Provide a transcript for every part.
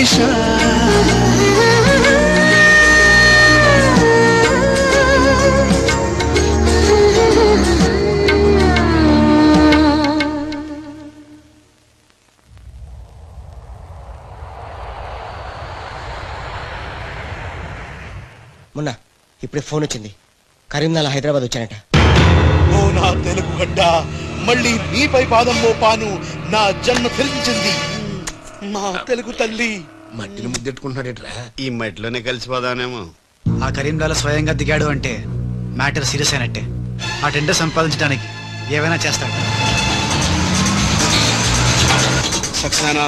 శేష మొన్న ఇప్పుడే ఫోన్ వచ్చింది, కరీంనగర్ హైదరాబాద్ వచ్చానట. ఓ నా తెలుగు గడ్డ, మళ్ళీ నీపై పాదం మోపాను, నా జన్మ ఫలించింది. మా తెలుగు తల్లి మట్టిని ముద్దెట్టుకుంటున్నాడేట్రా? ఈ మట్టిలోనే కలిసిపోదానేమో. ఆ కరీంలాల స్వయంగా దిగాడు అంటే మ్యాటర్ సీరియస్ అయినట్టే. ఆ టెండర్ సంపాదించడానికి ఏవైనా చేస్తాడు. Saxena,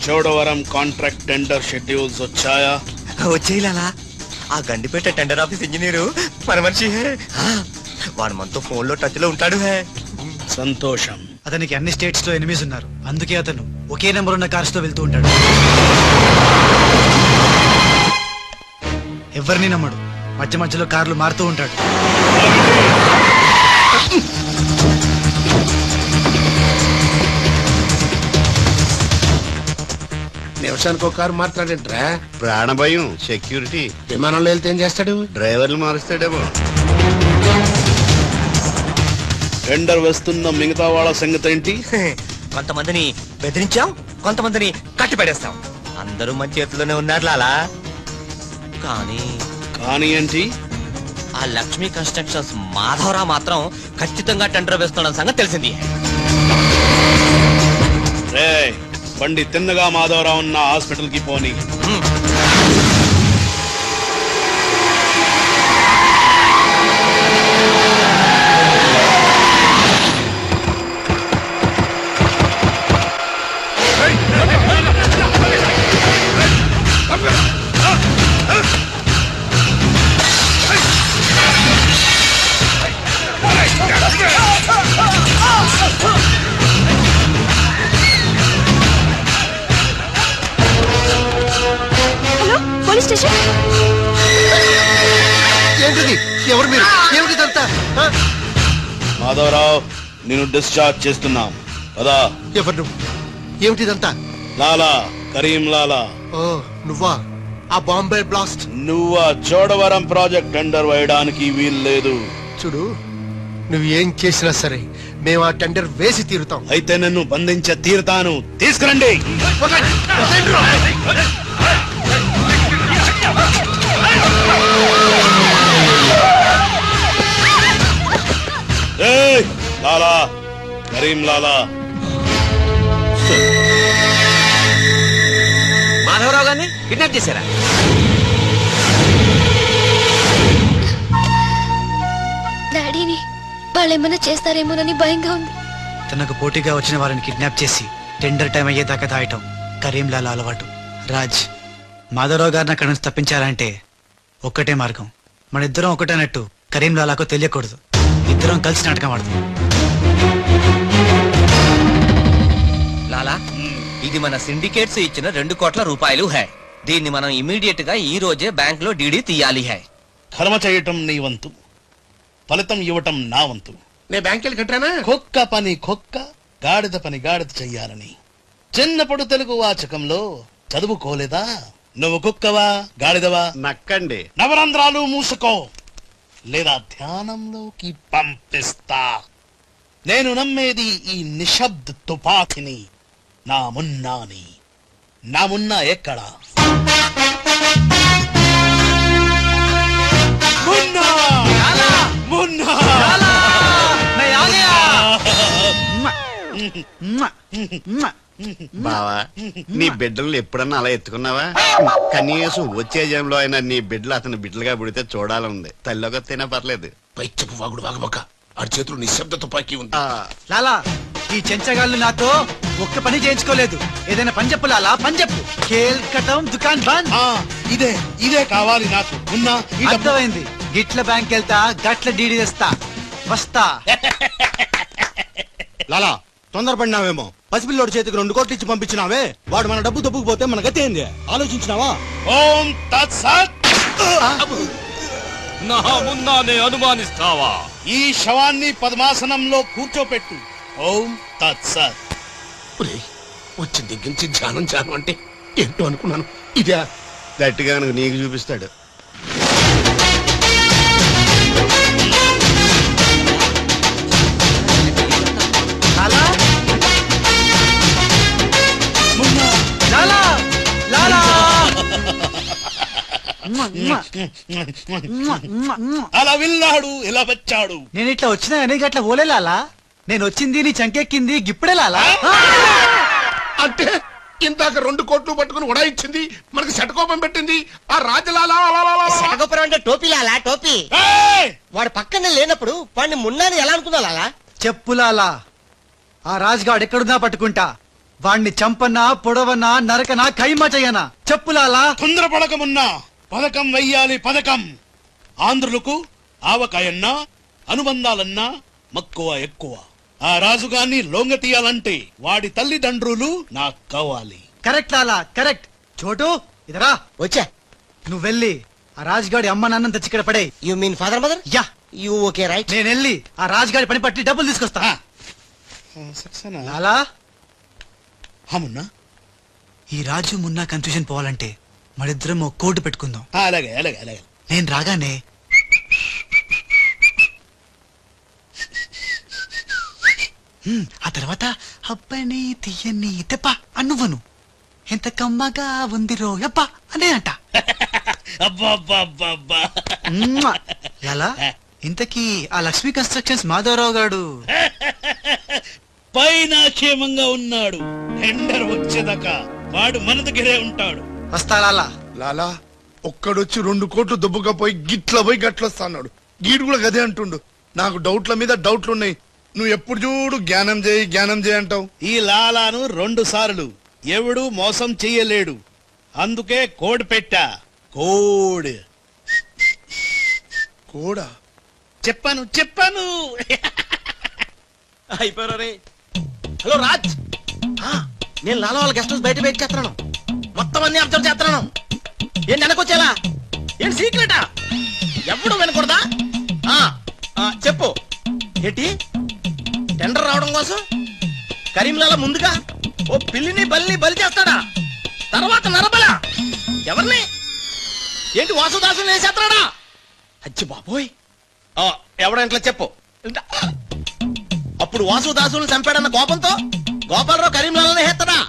Chodavaram contract tender schedules వచ్చాయా? వచ్చేయాలా? ఆ గండిపేట టెండర్ ఆఫీస్ ఇంజనీరు మన మనిషి హే. వాడు మనతో ఫోన్ లో టచ్ లో ఉంటాడు. హే సంతోషం. అతనికి అన్ని స్టేట్స్ లో ఎనిమీస్ ఉన్నారు, అందుకే అతను ఒకే నెంబర్ ఉన్న కార్స్ తో వెళ్తూ ఉంటాడు. ఎవరిని నమ్మడు, మధ్య మధ్యలో కార్లు మారుతూ ఉంటాడు. నిమిషానికి ఒక కారు మాట్లాడేట్రా? ప్రాణభయం, సెక్యూరిటీ. విమానంలో వెళ్తే ఏం చేస్తాడు? డ్రైవర్లు మారుస్తాడేమో. టెండర్ వేస్తున్న మిగతా వాళ్ళ సంగతి ఏంటి? కొంతమందిని బెదిరించాం, కొంతమందిని కట్టి పెడేస్తాం. అందరూ మన చేతిలోనే ఉన్నారు లాలా. కానీ ఏంటి? ఆ లక్ష్మీ కన్స్ట్రక్షన్స్ మాధవరావు మాత్రం ఖచ్చితంగా టెండర్ వేస్తున్న సంగతి తెలిసింది. రేయ్, బండి తిన్నగా మాధవరావు ఉన్న హాస్పిటల్ కి పోని. Police station. ఏంటిది? ఎవరు మీరు? ఏమిటిదంతా? మాధవరావు, నేను డిశ్చార్జ్ చేస్తున్నాం కదా. ఎవరు నువ్వు? ఏమిటిదంతా? లాలా, కరీం లాలా. ఓ నువ్వా? ఆ బాంబే బ్లాస్ట్. నువ్వా చోడవరం ప్రాజెక్ట్ టెండర్ వేయడానికి వీల్లేదు. చూడు, నువ్వు ఏం చేసినా సరే మేము ఆ టెండర్ వేసి తీరుతాం. అయితే నన్ను బంధించ తీరుతాను. తీసుకురండి. ఏయ్, లాలా, కరీం లాలా. మాధవరావు గారిని కిడ్నాప్ చేశారా? డాడీని వాళ్ళేమన్నా చేస్తారేమోనని భయంగా ఉంది. తనకు పోటీగా వచ్చిన వారిని కిడ్నాప్ చేసి టెండర్ టైం అయ్యేదాకా దాయటం కరీంలాల అలవాటు. రాజ్, మాధవరావు గారిని అక్కడి నుంచి తప్పించాలంటే ఒక్కటే మార్గం. మన ఇద్దరం ఒకటేనట్టు కరీంలాలకు తెలియకూడదు. ఇద్దరం కలిసి నాటకం ఆడతాం. లాలా, ఇది మన సిండికేట్స్ ఇచ్చిన 2 కోట్ల రూపాయలు హై. దీన్ని మనం ఇమీడియట్ గా ఈ రోజే బ్యాంక్ లో డీడీ తీయాలి హై. కర్మ చేయటం నీ వంతు, ఫలితం ఇవ్వటం నా వంతు. నేను బ్యాంక్ వెళ్ళి కట్టానా? కుక్క పని కుక్క, గాడిద పని గాడిద చెయ్యాలని చిన్నప్పుడు తెలుగు వాచకంలో చదువుకోలేదా? నువ్వు కుక్కవా గాడిదవా? నక్కండి. నవరంధ్రాలు మూసుకో, లేదా ధ్యానంలోకి పంపిస్తా. నేను నమ్మేది ఈ నిశ్శబ్ద తుపాకిని, నా మున్నాని. నా మున్నా ఎక్కడా? మున్నా! మున్నా! బావా, నీ బిడ్డలు ఎప్పుడన్నా అలా ఎత్తుకున్నావా? కనీసం వచ్చే జంలో అయినా నీ బిడ్డలు అతని బిడ్డలుగా పుడితే చూడాలంది. తల్లిలోకి తినా పర్లేదు. పైచ్చపు వాగుడు వాగబోక. ఆ చేతులు నిశ్శబ్ద తుపాకీ ఉంది. లాలా, ఈ చెంచగాళ్ళు నాతో ఒక్క పని చేయించుకోలేదు. ఏదైనా పని చెప్పు లాలా, పని చెప్పు. కేల్కటం దుకాన్ బంద్. ఇదే ఇదే కావాలి నాకు. మున్నా, ఈ డబ్బు- అర్థమైంది. గిట్ల బ్యాంక్ వెళ్తా, గట్ల డీడీ తెస్తా. వస్తా. లాలా, తొందరపడినావేమో. పసిపిల్లోడి చేతికి 2 కోట్లు ఇచ్చి పంపించినావే, వాడు మన డబ్బు దొబ్బుకుపోతే మన గతి ఏంది? ఆలోచించినావా? ఓం తత్సత్. నా మున్నానే అనుమానిస్తావా? ఈ శవాన్ని పద్మాసనంలో కూర్చోపెట్టు. ఓం తత్సత్. వచ్చిన దగ్గర నుంచి ధ్యానం అంటే ఏంటో అనుకున్నాను ఇదే. గట్టిగా కనుక నీకు చూపిస్తాడు. లాలా లాలా లాలా అలా వెళ్ళాడు ఇలా వచ్చాడు. నేను ఇట్లా వచ్చినా కానీ గట్ల ఓలే లాలా. నేను వచ్చింది నీ చంకెక్కింది గిప్పుడే లాలా. అంటే ఇందాక 2 కోట్లు పట్టుకుని ఉడాయించింది, మనకి శటకోపం పెట్టింది ఆ రాజలాలా. శటగోపురం అంటే టోపీ లాలా, టోపీ. ఏయ్! వాడు పక్కనే లేనప్పుడు వాడిని మున్నాని ఎలా అనుకున్నా లాలా? చెప్పు లాలా. ఆ రాజుగాడు ఎక్కడున్నా పట్టుకుంటా. వాణ్ణి చంపనా, పొడవనా, నరకనా, ఖైమా చెయ్యనా? చెప్పు లాలా. తొందరపడకమున్నా పథకం వెయ్యాలి పథకం. ఆంధ్రులకు ఆవకాయన్నా అనుబంధాలన్నా మక్కువ ఎక్కువ. ఆ రాజుగాన్ని లొంగ తీయాలంటే వాడి తల్లిదండ్రులు నాకు కావాలి. కరెక్ట్ లాలా, కరెక్ట్. చోటు ఇదరా. వచ్చా. నువ్వు వెళ్ళి ఆ రాజుగాడి అమ్మ నాన్న తెచ్చి ఇక్కడ పడే. You mean father mother? Yeah. You okay right. నేను వెళ్ళి ఆ రాజుగాడి పని పట్టి డబ్బులు తీసుకొస్తా. సక్సేనా? లాలా, మున్నా ఈ రాజు మున్నా కన్ఫ్యూజన్ పోవాలంటే మరిద్దరం ఒక కోటు పెట్టుకుందాం. అలాగే అలాగే అలాగే. నేను రాగానే ఆ తర్వాత అబ్బని తీయని తెప్ప అన్నువను ఎంత కమ్మగా ఉంది రోయప్ప అనే అంట. అబ్బా అబ్బా అబ్బా అబ్బా. లాలా, ఇంతకీ ఆ లక్ష్మీ కన్స్ట్రక్షన్స్ మాధవరావు గాడు పైన క్షేమంగా ఉన్నాడు. టెండర్ వచ్చేదాకా వాడు మన దగ్గరే ఉంటాడు. వస్తా లాలా. లాలా ఒక్కడొచ్చి 2 కోట్లు దుబ్బుగా పోయి గిట్ల పోయి గట్లొస్తా అన్నాడు. గీడు కూడా గదే అంటుండు. నాకు డౌట్ల మీద డౌట్లు ఉన్నాయి. నువ్వు ఎప్పుడు చూడు జ్ఞానం చేయి అంటావు. ఈ లాలాను 2 సార్లు ఎవడు మోసం చెయ్యలేడు. అందుకే కోడ్ పెట్టా. కోడ్ కూడా చెప్పాను చెప్పాను. అయిపోయారు రే. హలో రాజ్. నేను లాలా వాళ్ళ గెస్ట్ హౌస్ బయట వెయిట్ చేస్తున్నాను. మొత్తం అన్ని అబ్జర్వ్ చేస్తున్నాను. ఏంటి వెనకొచ్చేలా? ఏంటి సీక్రెటా? ఎప్పుడు వినకూడదా? చెప్పు. ఏంటి టెండర్ రావడం కోసం కరీంలాలా ముందుగా ఓ పిల్లిని బలిని బలి చేస్తాడా? తర్వాత నరబల ఎవరిని? ఏంటి వాసుదాసుని వేసేస్తాడా? అచ్చి బాబోయ్. ఎవడంట్లా చెప్పు. అప్పుడు వాసుదాసుని చంపాడన్న కోపంతో గోపాలరావు కరీంలాలని హేస్తాడా?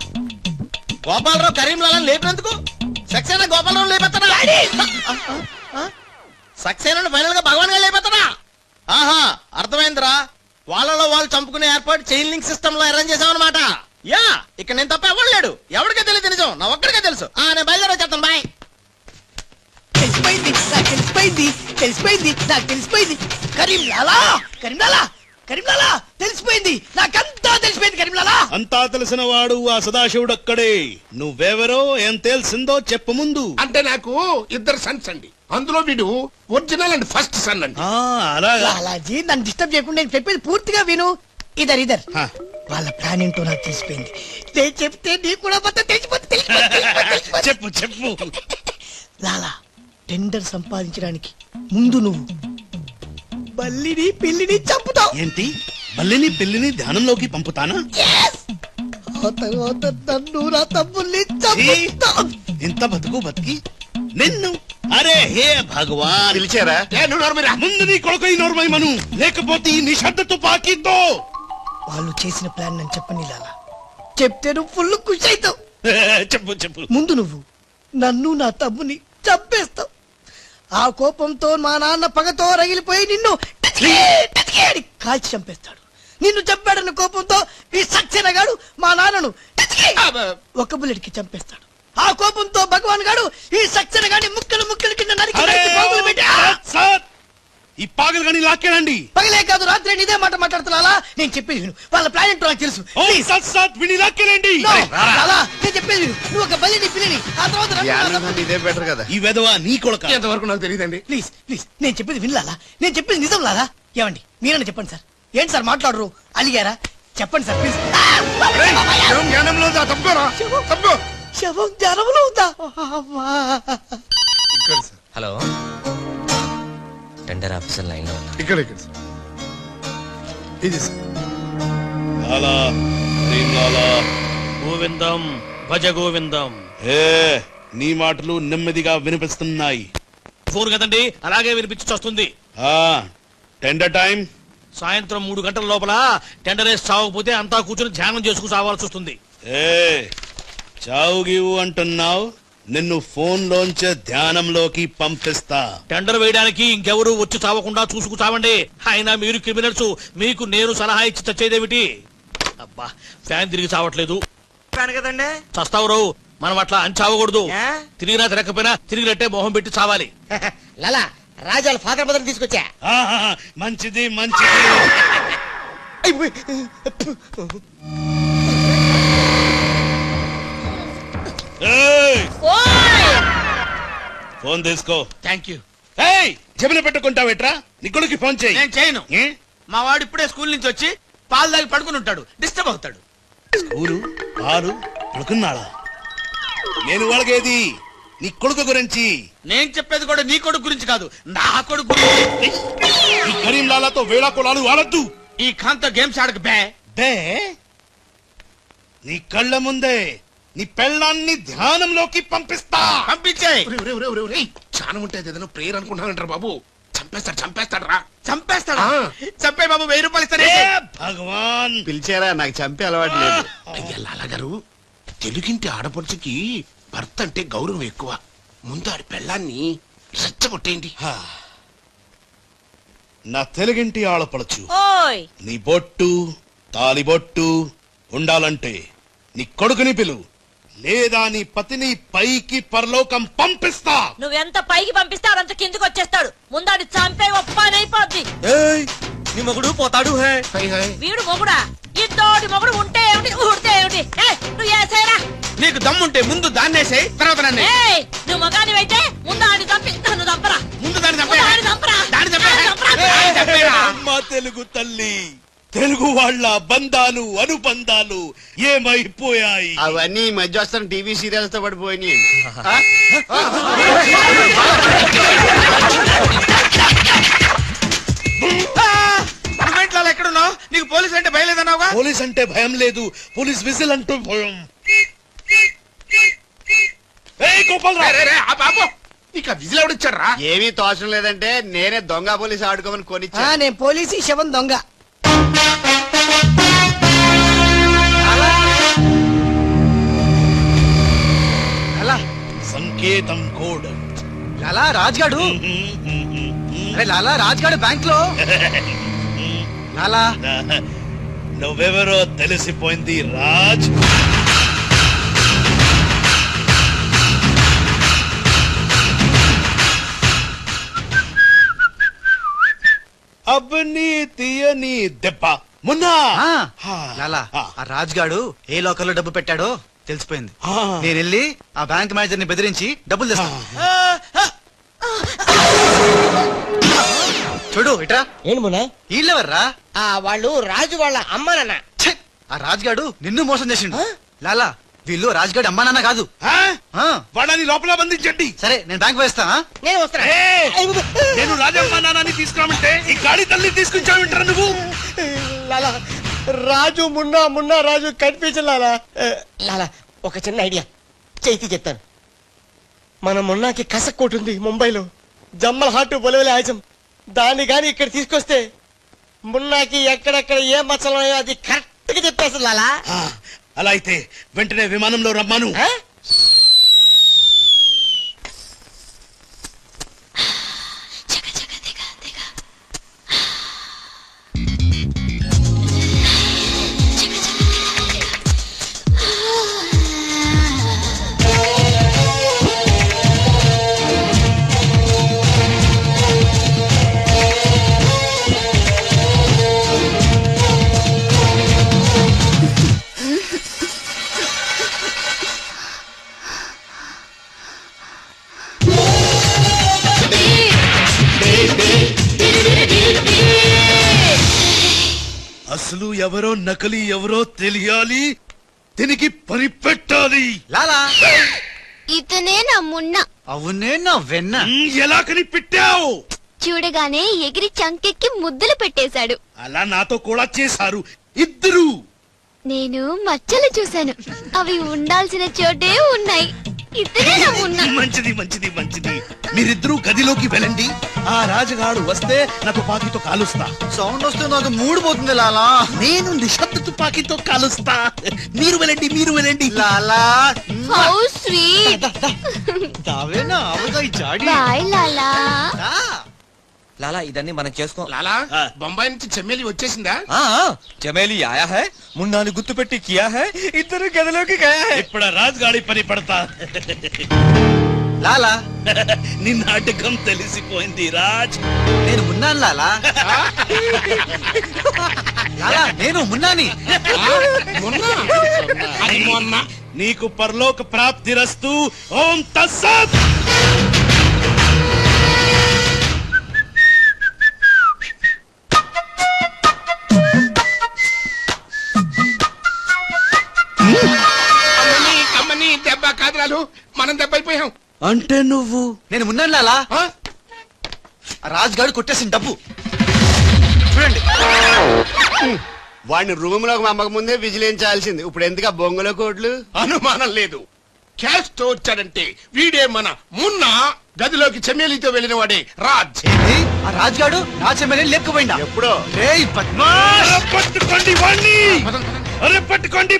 గోపాలరావు కరీంలాలని లేపినందుకు సక్సేనా గోపాలరావు లేపెత్తాడా? సక్సేనా ఫైనల్ గా భగవాన్ గా లేపెత్తాడా? ఆహా, అర్థమైందిరా. వాళ్ళలో వాళ్ళు చంపుకునే ఏర్పాటు చైన్ లింక్ సిస్టమ్ లో అరేంజ్ చేసామన్నమాట. యా, ఇక్కడ నేను తప్ప ఎవరు లేడు. ఎవరికే తెలియదు నిజం, నా ఒక్కడికే తెలుసు. నేను బయలుదేరి వచ్చేస్తాను. బాయ్. తెలిసిపోయింది నాకు తెలిసిపోయింది. కరీంలాలా కరీంలాలా కరీంలాలా తెలిసిపోయింది. నాకంతా తెలిసిపోయింది కరీంలాలా. అంతా తెలిసిన వాడు ఆ సదాశివుడు అక్కడే. నువ్వెవరో ఏం తెలిసిందో చెప్పు ముందు. అంటే నాకు 2 సన్స్ అండి. అందులో వీడు ఒరిజినల్ అండ్ ఫస్ట్ సన్ అండి. అలాగా. లాలాజీ నన్ను డిస్టర్బ్ చేయకుండా నేను చెప్పేది పూర్తిగా విను. ఇదర్ హా. వాళ్ళ ప్లాన్ ఏంటో నాకు తెలిసిపోయింది. నేను చెప్తే నీకు కూడా మొత్తం తెలిసిపోతుంది. చెప్పు చెప్పు. లాలా, టెండర్ సంపాదించడానికి ముందు నువ్వు బల్లిని పిల్లిని చంపుతావు. ఏంటి బల్లిని పిల్లిని ధ్యానంలోకి పంపుతానా? ఆ తర్వాత నన్ను నా తమ్ముల్ని చంపుతావు. ఇంత బతుకు బతికి నిన్ను అరే హే భగవాన్. పిలిచారా? ముందు నీ కొడుకు నోర్మై మను, లేకపోతే ఈ నిశ్శబ్ద తుపాకీతో. వాళ్ళు చేసిన ప్లాన్ నన్ను చెప్పని లాలా. చెప్తే నువ్వు ఫుల్ ఖుషి అవుతావు. చెప్పు చెప్పు. ముందు నువ్వు నన్ను నా తమ్ముని చంపేస్తావు. ఆ కోపంతో మా నాన్న పగతో రగిలిపోయి నిన్ను టచకే అని కాల్చి చంపేస్తాడు. నిన్ను చంపాడన్న కోపంతో ఈ సక్సేనా గాడు మా నాన్నను టచకే ఒక బుల్లెట్ కి చంపేస్తాడు. ఆ కోపంతో భగవాన్ గాడు ఈ సక్సేనా గాని ముక్కలు ముక్కలు కింద నరికి నరికి పోగులు పెట్టి సార్, ఈ పాగలు కానీ లాక్కేనండి. పగలే కాదు రాత్రి ఇదే మాట మాట్లాడుతున్నా. నేను చెప్పేది విను. వాళ్ళ ప్లాన్ ఏంటో నాకు తెలుసు. విని లాక్కేనండి. No, లాలా, నేను చెప్పేది విను. నువ్వు ఒక బలిని పిల్లిని ఆ తర్వాత జ్ఞానం ఇదే బెటర్ కదా. ఈ వెధవ నీ కొడుక. ఎంతవరకు నాకు తెలియదండి. ప్లీజ్ ప్లీజ్ నేను చెప్పేది వినలాలా. నేను చెప్పేది నిజం లాలా. ఏమండి మీరన్నా చెప్పండి సార్. ఏంటి సార్ మాట్లాడరు? అలిగారా? చెప్పండి సార్ ప్లీజ్. జ్ఞానంలో తప్పుకోరా తప్పుకో. శవం జ్వరంలో ఉందా? ఇక్కడ sir, hello, tender officer line లో ఉన్నా. ఇక్కడ సార్. ఇది సార్. లాలా, లాలా. గోవిందం భజ గోవిందం. ఏ నీ మాటలు నెమ్మదిగా వినిపిస్తున్నాయి. ఫోన్ కదండి, అలాగే వినిపించి వస్తుంది. ఆ టెండర్ టైం సాయంత్రం 3 గంటల లోపల టెండర్ వేసి చావకపోతే అంతా కూర్చొని ధ్యానం చేసుకుని చావాల్సి వస్తుంది. ఏ చావు గీవు అంటున్నావు, నిన్ను ఫోన్ లోంచే ధ్యానంలోకి పంపిస్తా. టెండర్ వేయడానికి ఇంకెవరు వచ్చి చావకుండా చూసుకు చావండి. అయినా మీరు క్రిమినల్స్, మీకు నేను సలహా ఇచ్చి చచ్చేదేమిటి? అబ్బా ఫ్యాన్ తిరిగి చావట్లేదు. కదండి చస్తావు, మనం అట్లా అని చావకూడదు. తిరిగినా తిరగకపోయినా తిరిగినట్టే మొహం పెట్టి చావాలి. లాలా రాజాల ఫాదర్ మదర్ తీసుకొచ్చా. ఆహాహా, మంచిది మంచిది. ఏయ్, ఫోన్ తీసుకో. Thank you. ఏయ్, జేబులో పెట్టుకుంటావేట్రా? నీ కొడుకు ఫోన్ చేయి. నేను చేయను. ఏ? మా వాడు ఇప్పుడే స్కూల్ నుంచి వచ్చి పాలు తాగి పడుకుని ఉంటాడు, డిస్టర్బ్ అవుతాడు. స్కూలు పాలు పడుకున్నాడా? నేను వాళ్ళకేది నీ కొడుకు గురించి. నేను చెప్పేది కూడా నీ కొడుకు గురించి కాదు, నా కొడుకు గురించి. ఈ కరీంలాలాతో వేళా కొలాలు వాడద్దు. ఈ ఖాన్తో గేమ్స్ ఆడక బే. బే నీ కళ్ళ ముందే నీ పెళ్ళాన్ని ధ్యానంలోకి పంపిస్తా. పంపించేయ్. చాలా ఉంటుంది ఏదైనా ప్రేయర్ అనుకుంటానంటారు బాబు. చంపేస్తాడు రా. చంపేస్తాడా? చంపే బాబు, 1000 రూపాయలు ఇస్తానే. ఏ భగవాన్, పిలిచారా? నాకు చంపే అలవాటు లేదు. అయ్యా లాలగారు, తెలుగింటి ఆడపడుచుకి భర్త అంటే గౌరవం ఎక్కువ. ముందు ఆడి పెళ్ళాన్ని రెచ్చగొట్టేయండి. నా తెలుగింటి ఆడపడచ్చు ఓయ్ నీ బొట్టు తాలిబొట్టు ఉండాలంటే నీ కొడుకుని పిలు, లేదా నీ పతిని పైకి పరలోకం పంపిస్తా. నువ్వెంత పైకి పంపిస్తే అదంత కిందకి వచ్చేస్తాడు. ముందాడి చంపే ఒప్పనైపోద్ది. నీ మొగుడు పోతాడు. వీడు మొగుడా? ఇద్దోడి మొగుడు ఉంటే ఏమిటి, ఊడితే ఏమిటి? నువ్వు ఏసేరా. నీకు దమ్ముంటే ముందు దాన్నేసే, తర్వాత నన్ను. నువ్వు మగానివైతే ముందు ఆడి చంపి నన్ను చంపరా. ముందు దాన్ని చంపే. దాన్ని చంపరా. దాన్ని చంపే. దాన్ని చంపరా. దాన్ని చంపేరా. అమ్మా తెలుగు తల్లి, తెలుగు వాళ్ళ బంధాలు అనుబంధాలు ఏమైపోయాయి? అవన్నీ ఈ మధ్య వస్తున్న టీవీ సీరియల్స్ తో పడిపోయినాయి. నువ్వేంట్లో ఎక్కడున్నావు? నీకు పోలీస్ అంటే భయం లేదన్నావుగా? పోలీస్ అంటే భయం లేదు, పోలీస్ విజిల్ అంటూ భయం. ఏయ్ గోపాలరావు, ఇక విజిల్ ఎవడిచ్చారా? ఏమీ తోచడం లేదంటే నేనే దొంగ పోలీసు ఆడుకోమని కొనిచ్చా. నేను పోలీసు శవం దొంగ. లాలా సంకేతం కోడ్. లాలా రాజ్గాడు. అరే లాలా రాజ్గాడు బ్యాంక్ లో. లాలా నువ్వెవరో తెలిసిపోయింది రాజ్. అబ్బని తీయని దెబ్బ మున్నా. లాలా ఆ రాజ్గాడు ఏ లోకల్లో డబ్బు పెట్టాడో తెలిసిపోయింది. ఆ. నేను వెళ్ళి ఆ బ్యాంక్ మేనేజర్ ని బెదిరించి డబ్బులు తెస్తాను. చూడు ఇట్రా. ఏంటి మున్నా? వీళ్ళెవర్రా? వాళ్ళు రాజు వాళ్ళ అమ్మానన్న. ఛే! ఆ రాజ్గాడు నిన్ను మోసం చేసిండు. లాలా వీళ్ళు రాజ్గాడు అమ్మా నాన్న కాదు. ఆ, వాడని లోపల బంధించండి. సరే నేను బ్యాంక్ వేస్తా. నేను వస్తున్నా. నేను రాజమ్మ నాన్నని తీసుకురామంటే ఈ గాడి తల్లి తీసుకొచ్చావింటారా నువ్వు? లాలా రాజు మున్నా రాజు కనిపించలాలా. లాలా ఒక చిన్న ఐడియా చేతి చెప్తాను. మన మున్నాకి కసక్కోటుంది ముంబైలో, జమ్మల్ హాట్ బొలవలే ఆజం. దాన్ని గాని ఇక్కడ తీసుకొస్తే మున్నాకి ఎక్కడెక్కడ ఏ మచ్చలున్నాయో అది కరెక్ట్ గా చెప్పేస్తుంది లాలా. అలా అయితే వెంటనే విమానంలో రమ్మాను. అసలు ఎవరో నకలి ఎవరో తెలియాలి, దీనికి పనిపెట్టాలి. లాలా ఇతనే నా మున్న. అవునే నా వెన్న. ఎలా కనిపెట్టావు? చూడగానే ఎగిరి చంకెక్కి ముద్దులు పెట్టేశాడు. అలా నాతో కూడా చేశారు ఇద్దరు. నేను మచ్చలు చూశాను, అవి ఉండాల్సిన చోటే ఉన్నాయి. ఇతనేనా మున్నా? మంచిది మంచిది మంచిది. మీరిద్దరూ గదిలోకి వెళ్ళండి. ఆ రాజుగాడు వస్తే నా తుపాకీతో కాలుస్తా. సౌండ్ వస్తే నాకు మూడు పోతుంది లాలా. నేను నిశ్శబ్ద తుపాకీతో కాలుస్తా. మీరు వెళ్ళండి. లాలా హౌ స్వీట్. దావేనా అవగా ఈ జాడి. బాయ్ లాలా. లాలా ఇదన్నీ మనం చేసుకో. లాలా బొంబాయి నుంచి చెమ్మేలి వచ్చేసిందా? చమేలి ఆయా హై, మున్నాని గుర్తు పెట్టి కియా హై, ఇద్దరు గదిలోకి గయా హై. ఇప్పుడు రాజుగాడి పని పడతా. లాలా నీ నాటకం తెలిసిపోయింది రాజ్. నేను మున్నాను లాలా. లాలా నేను మున్నాని. నీకు పరలోక ప్రాప్తిరస్తు. ఓం తస్సత్. కమ్మని దెబ్బ కాదురాలు, మనం దెబ్బ అయిపోయాం. అంటే నువ్వు నేను మున్నాను లాలా. రాజుగాడు కొట్టేసిన డబ్బు చూడండి. వాడిని రూమ్ లోకి మమ్మక ముందే విజిలించాల్సింది. ఇప్పుడు ఎందుకు బొంగులో కోట్లు? అనుమానం లేదు. క్యాష్ తో వచ్చాడంటే వీడే మన మున్న. గదిలోకి చెమ్మేలితో వెళ్ళిన వాడే రాజ్. ఏంది? ఆ రాజుగాడు నా చెమ్మెల్ని లేపుకుపోయిందా? ఎప్పుడో రేయ్ బద్మాష్. పట్టుకోండి వాణ్ణి. అరే పట్టుకోండి.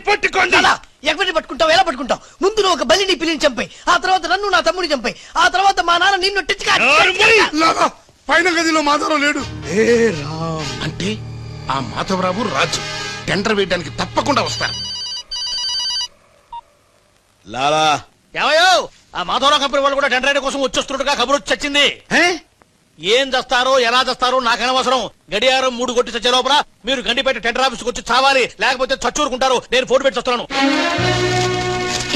లాలా, ఎక్కడిని పట్టుకుంటావు? ఎలా పట్టుకుంటావు? ముందు నువ్వు ఒక బలిని పిల్లిని చంపాయి, ఆ తర్వాత నన్ను నా తమ్ముడిని చంపాయి, ఆ తర్వాత మా నాన్న నిన్ను లాలా, పైన గదిలో మాధవరావు లేడు. అంటే ఆ మాధవరావు రాజు టెండర్ వేయడానికి తప్పకుండా వస్తారు. లాలా ఏమయ్యో, ఆ మాధవరావు కంపెనీ వాళ్ళు కూడా టెండర్ కోసం వచ్చేస్తున్నట్టుగా కబురు చచ్చింది. ఏం చేస్తారో ఎలా చేస్తారో నాకు అనవసరం. గడియారం 3 కొట్టి చచ్చే లోపల మీరు గండిపేట టెండర్ ఆఫీస్కి వచ్చి చావాలి, లేకపోతే చచ్చూరుకుంటారు. నేను ఫోన్ పెట్టి వస్తున్నాను.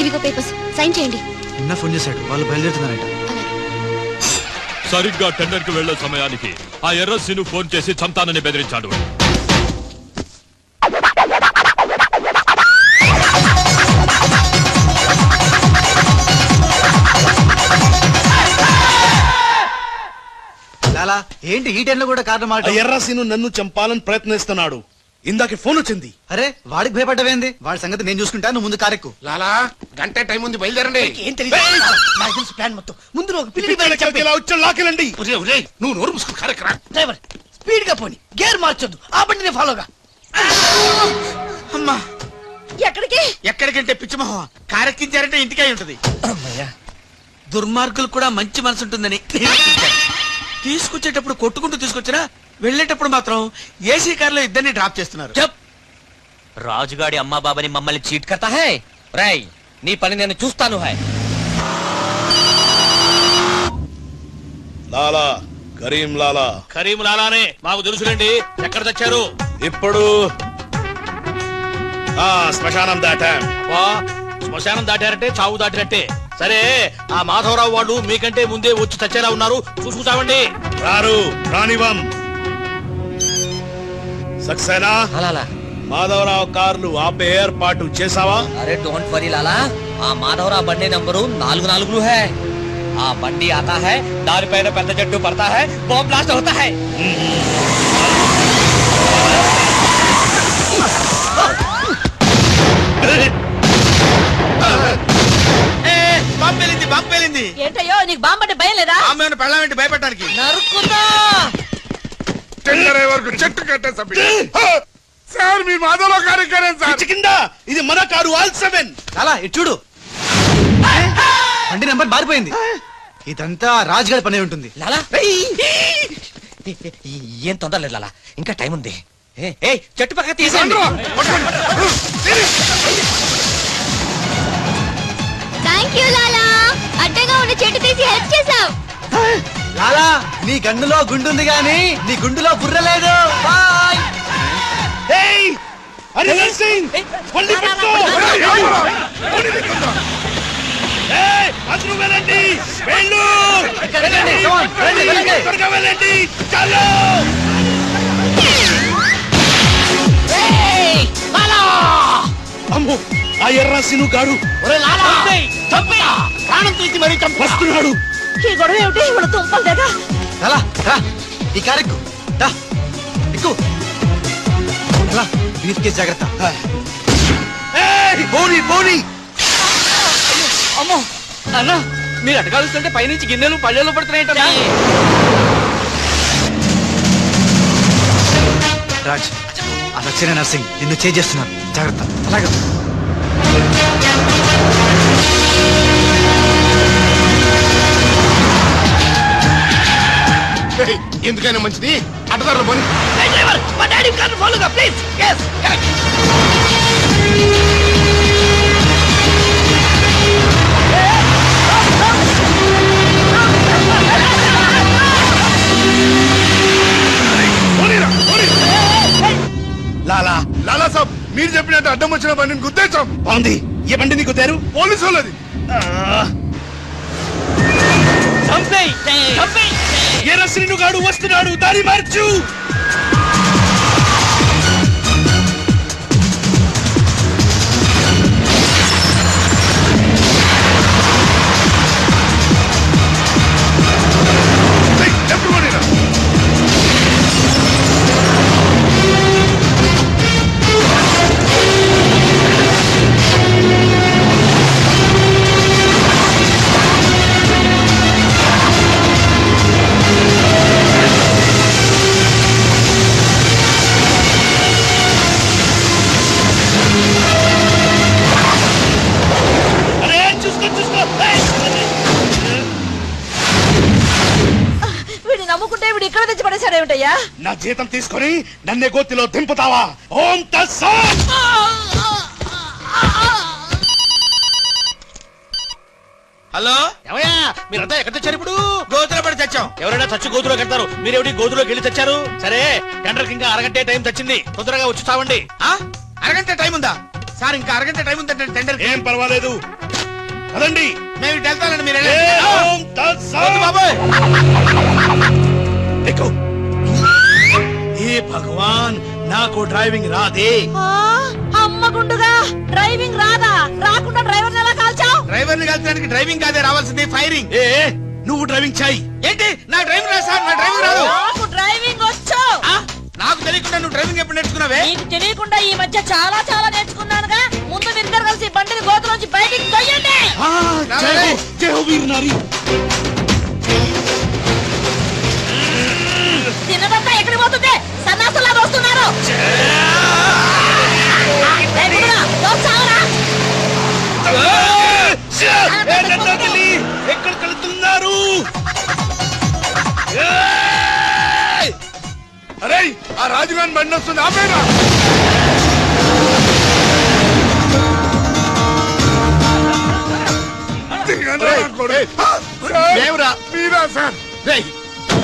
ఇవిగో పేపర్స్, సైన్ చేయండి. నిన్న ఫోన్ చేశాడు, వాళ్ళు బయలుదేరుతున్నారట. సరిగ్గా టెండర్ కి వెళ్లే సమయానికి ఆ ఎర్రస్సీను ఫోన్ చేసి చంతానని బెదిరించాడు. లాలా ఏంటి ఈ టైంలో కూడా కారణం మాట? ఎర్రసీను నన్ను చంపాలని ప్రయత్నిస్తున్నాడు. ఇందాక ఫోన్ వచ్చింది. అరే వాడికి భయపడ్డవేంది? వాడి సంగతి నేను చూసుకుంటా, నువ్వు ముందు కారెక్కు. లాలా, గంట టైం ఉంది, బయలుదేరండి. ఏం తెలియదు. నాకు తెలుసు ప్లాన్ మొత్తం. ముందు నువ్వు ఒక పిల్లిని చంపి లాకెళ్ళండి. నువ్వు నోరు మూసుకుని కారెక్కరా. డ్రైవర్ స్పీడ్ గా పోని, గేర్ మార్చొద్దు, ఆ బండిని ఫాలోగా. అమ్మా ఎక్కడికి? ఎక్కడికంటే పిచ్చిమోహ కారెక్కించారంటే ఇంటికే ఉంటది. దుర్మార్గులు కూడా మంచి మనసు ఉంటుందని తీసుకొచ్చేటప్పుడు కొట్టుకుంటూ తీసుకొచ్చినా వెళ్ళేటప్పుడు మాత్రం ఏసీ కార్ లో ఇద్దరిని డ్రాప్ చేస్తున్నారు. రాజుగాడి అమ్మా బాబాని మమ్మల్ని చీట్ కర్తా హై. రై నీ పని నేను చూస్తాను. హై లాలా, కరీం లాలా. కరీం లాలానే మాకు తెలుసులేండి. ఎక్కడ తెచ్చారు? ఇప్పుడు శ్మశానం దాటాం. శ్మశానం దాటారంటే చావు దాటినట్టే. సరే, ఆ మాధవరావు వాళ్ళు మీకంటే ముందే వచ్చి చచ్చేలా ఉన్నారు, చూసుకుంటామండి. రానివం. సక్సేనా అలాలా. మాధవరావు కార్లు ఆపే ఏర్పాటు చేసావా? అరే డోంట్ వరీ లాలా, ఆ మాధవరావు బండి నంబరు 44 హై. ఆ బండి ఆతా హై, దానిపైన పెద్ద జట్టు పడతా హై, బాంబ్ బ్లాస్ట్ అవుతా హై. బాంబు పేలింది. ఏంటయ్యో నీకు బాంబంటే భయం లేదా? బాంబు పెళ్ళామేంటి భయపెట్టడానికి? నరుకుతా. టెండర్ అయ్యే వరకు చెట్టు కట్టేసా. సార్ మీ మాధవరావు కార్యక్రమం సార్. కింద ఇది మన కారు All7. అలా ఇటు చూడు, బండి నెంబర్ మారిపోయింది. ఇదంతా రాజుగారి పనే ఉంటుంది. లాలా ఏం తొందర లేదు లాలా, ఇంకా టైం ఉంది. చెట్టు పక్క తీసేయండి. థ్యాంక్ యూ లాలా, అడ్డగా ఉన్న చెట్టు తీసి హెల్ప్ చేసావు. లాలా నీ గన్నులో గుండుంది గాని నీ గుండులో బుర్ర లేదు. బాయ్. అందరూ వెళ్ళండి. వెళ్ళండి, come on, వెళ్ళండి, వెళ్ళండి. త్వరగా వెళ్ళండి. చాలు. అమ్మో, ఆ ఎర్రసీను గాడు ప్రాణం తీసి మరీ వస్తున్నాడు. ఈ గొడవ ఏమిటి? ఇవాళ తుంపలు దగ్గర లాలా రా, ఈ కారెక్కు రా, ఎక్కు. లాలా బ్రీఫ్ కేస్ జాగ్రత్త. పోనీ. అమ్మో అన్నా మీరు అటకాలుస్తుంటే పైనుంచి గిన్నెలు పళ్ళెలు పడుతున్నాయంట. రాజ్ ఆ సక్సేనా నర్సింగ్ నిన్ను చేస్తున్నారు, జాగ్రత్త. అలాగే ఎందుకైనా మంచిది అడ్డదారులు పని. మా డాడీ కార్ని ఫాలోగా ప్లీజ్. yes correct. లాలా లాలా సాబ్ మీరు చెప్పినట్టు అడ్డం వచ్చిన బండిని గుద్దేశాం. బాగుంది. ఏ బండి నీకు తేరు? పోలీసు వాళ్ళది. ఎర్ర శ్రీనుగాడు వస్తున్నాడు, దారి మార్చు. ఎప్పుడు పడినా అరే చూసుకో చూసుకో. వీడిని నమ్ముకుంటే వీడు ఇక్కడ తెచ్చి పడేశాడేమిటయ్యా? నా జీతం తీసుకొని నన్నే గోతిలో దింపుతావా? ఓం తస్సాత్. హలో ఏమయ్యా మీరంతా ఎక్కడ తెచ్చారు ఇప్పుడు? గోతులో పడి తెచ్చాం. ఎవరైనా చచ్చి గోతులో కడతారు, మీరేమిటి గోతులోకి వెళ్ళి తెచ్చారు? సరే టెండర్కి ఇంకా అరగంటే టైం తెచ్చింది, తొందరగా వచ్చి చావండి. అరగంట టైం ఉందా సార్? ఇంకా అరగంట టైం ఉందంటే టెండర్. ఏం పర్వాలేదు, అదండి. మేము ఇటు వెళ్తానండి, మీరు ఏ ఓం తస్సాత్. బాబాయ్ देखो हे भगवान నాకు డ్రైవింగ్ రాదే. ఆ, అమ్మ గుండుగా డ్రైవింగ్ రాదా? రాకుండా డ్రైవర్ ఎలా కాల్చావు? డ్రైవర్ ని కలిసడానికి డ్రైవింగ్ కాదే రావాల్సింది, ఫైరింగ్. ఏ నువ్వు డ్రైవింగ్ చేయి. ఏంటి నా డ్రైవింగ్ రాదు సార్, నా డ్రైవింగ్ రాదు. నాకు డ్రైవింగ్ వచ్చు. ఆ? నాకు తెలియకుండా నువ్వు డ్రైవింగ్ ఎప్పుడు నేర్చుకున్నావే? నీకు తెలియకుండా ఈ మధ్య చాలా చాలా నేర్చుకున్నానుగా. ముందు మీరిద్దరు కలిసి బండిని గోతులోంచి బయటికి తొయ్యండి. జై హో వీర్ నారి. తిన్నదంతా ఎక్కడికి పోతుంది? సన్నాసులాగా వస్తున్నారు. ఏ గుండుగా, లోపు చావరా? ఎక్కడ కలుతున్నారు? అరే ఆ రాజుగాని బండి వస్తుంది, ఆపేనా. దేవురా. మీరా సార్? రేయ్,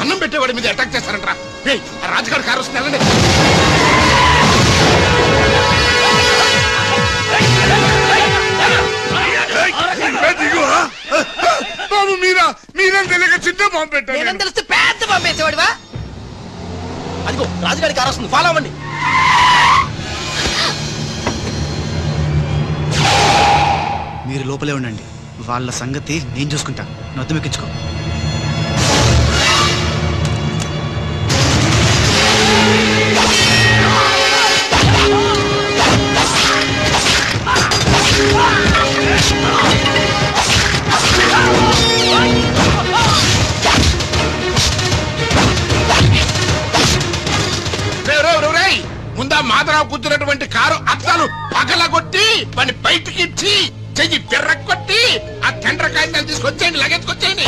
అన్నం పెట్టేవాడి మీద అటాక్ చేస్తారంట్రా. రేయ్, ఆ రాజుగారి కారు వస్తుంది, వెళ్ళండి. బాబు మీరా? మీరేం తెలియక చిన్న బాంబు పెట్టారు. నేనేం తెలిస్తే పెద్ద పంపేసేవాడివా? అదిగో రాజుగారి కారు వస్తుంది, ఫాలో అవ్వండి. మీరు లోపలే ఉండండి, వాళ్ళ సంగతి నేను చూసుకుంటా. నొద్దుమెక్కించుకో. ముందా మాధరావు కూర్చున్నటువంటి కారు అత్తలు పగలగొట్టి పని బయటికి ఇచ్చి చెయ్యి పెర్ర కొట్టి ఆ టెండర్ కాగితాలు తీసుకొచ్చేయండి, లగేజ్కొచ్చేయండి.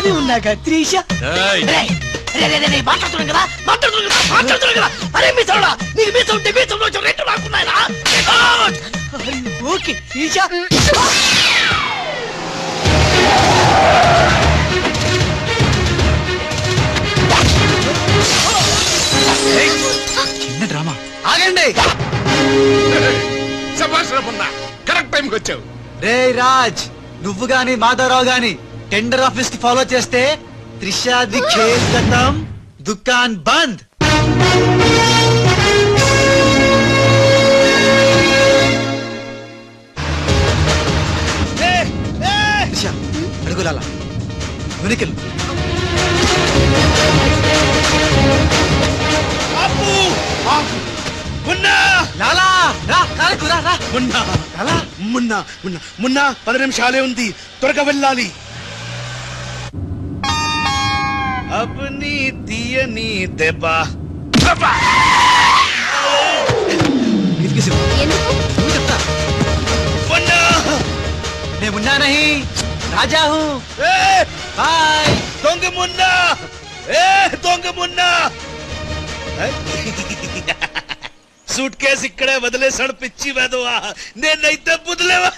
కూర్చుని ఉన్నాక త్రీష ఏయ్, మాట్లాడుతున్నాను కదా అరే మీ చోడా నీకు మీ ఉంటే మీ చోట రెండు నాకున్నాయనా ఓకే త్రీష చిన్న డ్రామా. ఆగండి శభాష్ రమణ కరెక్ట్ టైంకి వచ్చావు. రే రాజ్, నువ్వు గాని మాధవరావు గాని టెండర్ ఆఫీస్ కి ఫాలో చేస్తే త్రిషాది ఖేల్ ఖతం, దుకాన్ బంద్. త్రిష అడుగులాల వెనుకెళ్ళు. లాలా రా, కారకు రా, రా. మున్నా లాలా మున్నా మున్నా మున్నా 10 నిమిషాలే ఉంది, త్వరగా వెళ్ళాలి. అబ్ని తీయని దెబ్బ ఇరికిసి ఎందుకు నువ్వు చెప్తా. మున్నా నేను మున్నా నహీ రాజా హూ. A, bye. దొంగ మున్నా ఏ దొంగ మున్నా సూట్ కేసు ఇక్కడే వదిలేసాడు పిచ్చి వెదవా, నేనైతే బుదిలేవా.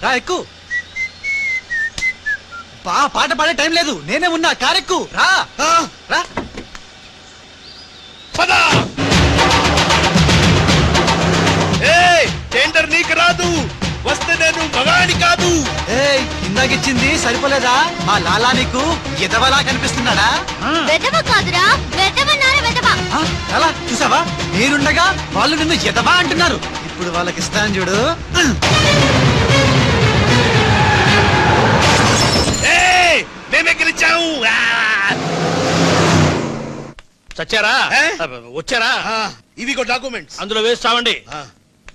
రా ఎక్కు. పాట పాడే టైం లేదు, నేనే ఉన్నా, కారెక్కు రా. రా. పద ఏయ్, టెండర్ నీకు రాదు, వస్తే నేను మగాడి కాదు. ఏయ్, ఇందాకిచ్చింది సరిపోలేదా? మా లాలా నీకు ఎదవలా కనిపిస్తున్నాడా? వెదవ కాదురా వెదవన్నారా వెదవ ఆ, లాలా చూసావా, నేనుండగా వాళ్ళు నిన్ను ఎదవా అంటున్నారు. ఇప్పుడు వాళ్ళకి ఇస్తాను చూడు. ఏయ్, మేమే గెలిచాము. చచ్చారా ఏ? వచ్చారా? ఇవి డాక్యుమెంట్స్. అందులో వేసి చావండి.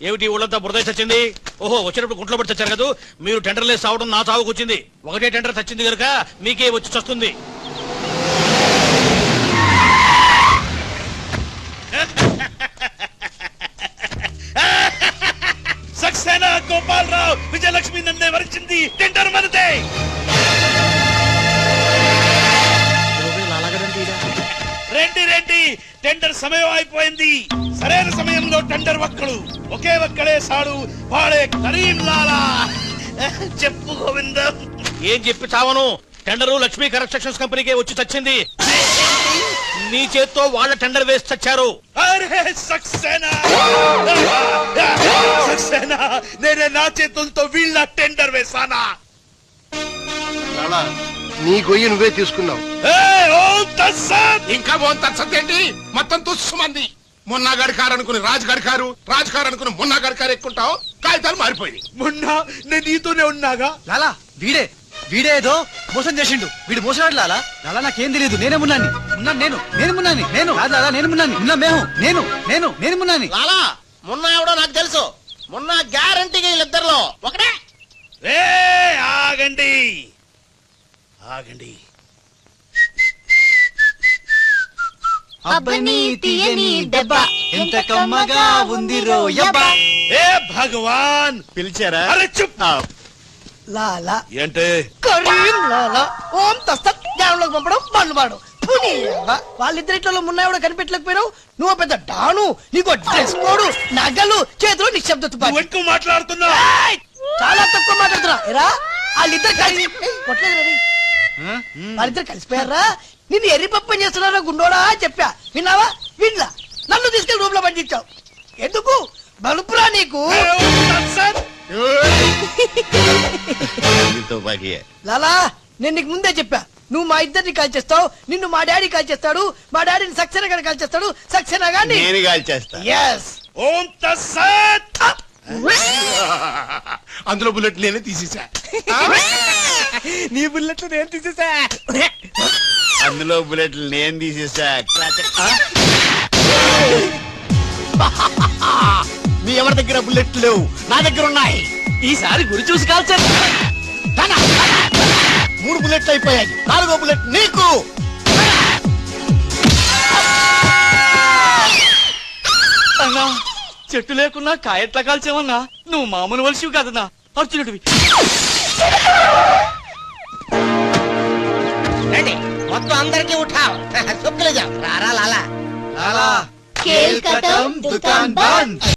ఏమిటి ఊళ్ళంతా బురద చచ్చింది? ఓహో, వచ్చినప్పుడు గుంట్లో పడి చచ్చారు కదా. మీరు టెండర్ లేసి చావడం నా చావుకు వచ్చింది. ఒకటే టెండర్ చచ్చింది కనుక మీకే వచ్చి చస్తుంది. సక్సేనా, గోపాలరావు, విజయలక్ష్మి నన్నే వరించింది. టెండర్ మనదే. రండి రండి, టెండర్ సమయం అయిపోయింది. సరైన సమయంలో టెండర్ ఒక్కడు, ఒకే ఒక్కడే సాడు, వాడే కరీం లాలా. చెప్పు గోవిందం. ఏం చెప్పి చావను? టెండరు లక్ష్మీ కన్స్ట్రక్షన్స్ కంపెనీకే వచ్చి చచ్చింది. నీ చేత్తో వాళ్ళ టెండర్ వేసి చచ్చారు. అరే సక్సేనా, సక్సేనా, నేనే నా చేతులతో వీళ్ళ టెండర్ వేసానా? నీ గొయ్యి నువ్వే తీసుకున్నావు. ఓం తత్సత్. ఇంకా బాగుంది సత్యండి. మొత్తం తుస్సుమంది. మొన్నగాడి కారు అనుకుని రాజుగాడి కారు, రాజుగారు అనుకుని మొన్నగాడి కారు ఎక్కుంటావు. కాగితాలు మారిపోయి. మొన్న నేను నీతోనే ఉన్నాగా. లాలా వీడే ఏదో మోసం చేసిండు. వీడు మోసగాడు లాలా. లాలా నాకేం తెలియదు, నేనే మున్నాని. నేను మున్నాని. నేను కాదు లాలా, నేను మున్నాని. మున్నా మేము నేను మున్నాని. లాలా మొన్న ఎవడో నాకు తెలుసు. మొన్న గ్యారంటీగా వీళ్ళిద్దరిలో ఒకటే. ఏ ఆగండి ఆగండి. అబ్బని తీయని దెబ్బ ఎంత కమ్మగా ఉంది రోయబ్బా. ఏ భగవాన్, పిలిచారా? అరే చుప్. లాలా ఏంటే కరీం లాలా ఓం తస్తత్ జ్ఞానంలోకి పంపడం బండ్లు వాళ్ళిద్దరిట్లో మున్నాయి కనిపెట్టలేకపోయావు. నువ్వు పెద్ద డాను, నీకు డ్రెస్ కోడు, నగలు, చేతులు నిశ్శబ్ద తుపాకీ. నువ్వు ఎక్కువ మాట్లాడుతున్నా. ఏయ్! చాలా తక్కువ మాట్లాడుతున్నా. ఎరా వాళ్ళిద్దరు కలిసి కొట్టలేదు రవి. వాళ్ళిద్దరు కలిసిపోయారా? నిన్ను ఎర్రిపప్పని చేస్తున్నారా గుండోడా అని చెప్పా. విన్నావా? వినలా. నన్ను తీసుకెళ్లి రూమ్ లో పండించావు. ఎందుకు? బలుపురా నీకు. ఓం తత్సత్. తుపాకీయే. లాలా నేను నీకు ముందే చెప్పా, నువ్వు మా ఇద్దరిని కాల్ చేస్తావు, నిన్ను మా డాడీ కాల్ చేస్తాడు, మా డాడీని సక్సేనా గారిని కాల్ చేస్తాడు, సక్సేనా గారిని నేను కాల్చేస్తా. yes. ఓం తత్సత్. అందులో బుల్లెట్ నేనే తీసేసా. నీ బుల్లెట్లు నేను తీసేసా. అందులో బుల్లెట్లు నేను తీసేసా. మీ ఎవరి దగ్గర బుల్లెట్లు లేవు, నా దగ్గర ఉన్నాయి. ఈసారి గురి చూసి కాల్చాను. 3 బుల్లెట్లు అయిపోయాయి. 4వ బుల్లెట్ నీకు. అన్నా చెట్టు లేకున్నా కాయట్లా కాల్చేమన్నా. నువ్వు మామూలు వలసివి కాదన్నా అర్జునుడివి. రండి మొత్తం అందరికీ ఉఠావ్ సుక్కలు రారా లాలా खेल खत्म दुकान बंद